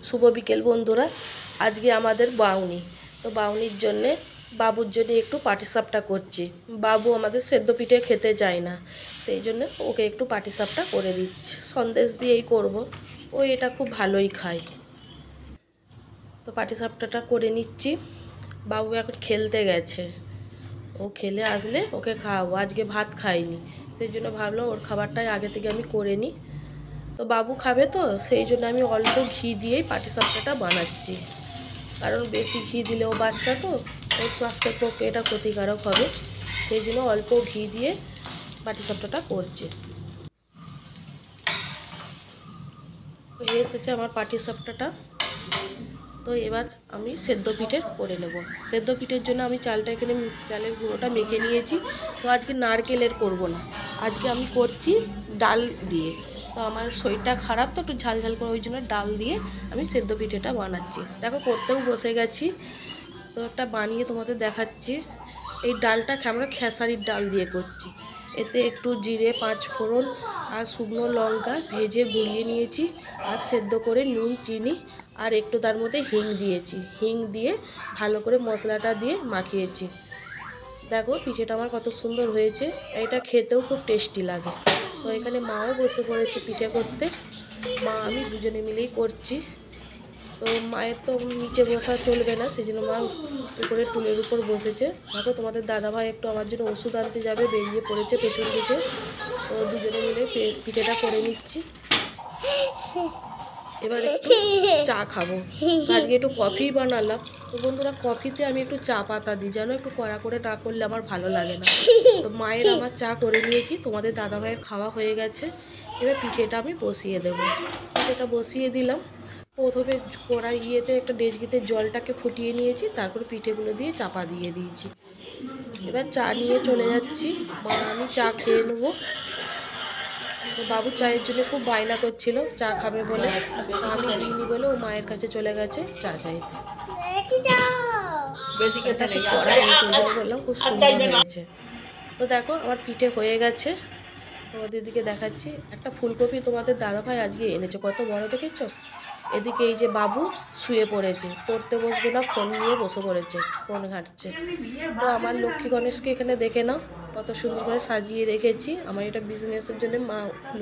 শুভ বিকেল বন্ধুরা। আজকে আমাদের বাউনি, তো বাউনির জন্যে বাবুর জন্য একটু পাটিসাপটা করছি। বাবু আমাদের সেদ্ধ পিঠে খেতে চায় না, সেই জন্য ওকে একটু পাটিসাপটা করে দিচ্ছি। সন্দেশ দিয়েই করব, ও এটা খুব ভালোই খায়। তো পাটিসাপটাটা করে নিচ্ছি। বাবু এখন খেলতে গেছে, ও খেলে আসলে ওকে খাওয়াবো। আজকে ভাত খাইনি, সেই জন্য ভাবলাম ওর খাবারটাই আগে থেকে আমি করে নিই। তো বাবু খাবে, তো সেই জন্য আমি অল্প ঘি দিয়েই পাটিসাপটাটা বানাচ্ছি। কারণ বেশি ঘি দিলেও বাচ্চা, তো ওর স্বাস্থ্যের পক্ষে এটা ক্ষতিকারক হবে, সেই জন্য অল্প ঘি দিয়ে পাটিসাপটাটা করছি। হয়ে এসেছে আমার পাটিসাপটাটা। তো এবার আমি সেদ্ধ পিঠে করে নেব। সেদ্ধ পিঠের জন্য আমি এখানে চালের গুঁড়োটা মেখে নিয়েছি। তো আজকে নারকেলের করব না, আজকে আমি করছি ডাল দিয়ে। তো আমার শরীরটা খারাপ, তো একটু ঝাল ঝাল করে, ওই জন্য ডাল দিয়ে আমি সেদ্ধ পিঠেটা বানাচ্ছি। দেখো করতেও বসে গেছি, তো একটা বানিয়ে তোমাদের দেখাচ্ছি। এই ডালটা আমরা খেসারির ডাল দিয়ে করছি। এতে একটু জিরে, 5 ফোড়ন আর শুকনো লঙ্কা ভেজে গুঁড়িয়ে নিয়েছি, আর সেদ্ধ করে নুন, চিনি আর একটু তার মধ্যে হিং দিয়েছি। হিং দিয়ে ভালো করে মশলাটা দিয়ে মাখিয়েছি। দেখো পিঠেটা আমার কত সুন্দর হয়েছে, এটা খেতেও খুব টেস্টি লাগে। তো এখানে মাও বসে পড়েছে পিঠে করতে, মা আমি দুজনে মিলেই করছি। তো মায়ের তো নিচে বসা চলবে না, সেই জন্য মা উপরে টুলের উপর বসেছে। দেখো তোমাদের দাদাভাই একটু আমার জন্য ওষুধ আনতে যাবে, বেরিয়ে পড়েছে পেছন দিকে। তো দুজনে মিলে পিঠেটা করে নিচ্ছি। এবার একটু চা খাবো, আজকে একটু কফি বানালাম। তো বন্ধুরা, কফিতে আমি একটু চা পাতা দিই, যেন একটু কড়া করে না করলে আমার ভালো লাগে না। তো মায়ের আমার চা করে নিয়েছি, তোমাদের দাদাভাইয়ের খাওয়া হয়ে গেছে। এবার পিঠেটা আমি বসিয়ে দেবো। পিঠেটা বসিয়ে দিলাম। প্রথমে ইয়েতে একটা ডেচকিতে জলটাকে ফুটিয়ে নিয়েছি, তারপর পিঠেগুলো দিয়ে চাপা দিয়ে দিয়েছি। এবার চা নিয়ে চলে যাচ্ছি, মা আমি চা খেয়ে নেবো। তো বাবু চায়ের জন্য খুব বায়না করছিল, চা খাবে বলে। আমি দিইনি বলে ও মায়ের কাছে চলে গেছে চা চাইতে। বললাম খুব সুন্দর হয়েছে। তো দেখো আমার পিঠে হয়ে গেছে, তোমাদের দিকে দেখাচ্ছি। একটা ফুলকপি তোমাদের দাদাভাই আজকে এনেছে, কত বড় দেখেছো। এদিকে এই যে বাবু শুয়ে পড়েছে, পড়তে বসবে না, ফোন নিয়ে বসে পড়েছে, ফোন ঘাঁটছে। তো আমার লক্ষ্মী গণেশকে এখানে দেখে নাও, কত সুন্দর করে সাজিয়ে রেখেছি। আমার এটা বিজনেসের জন্য মা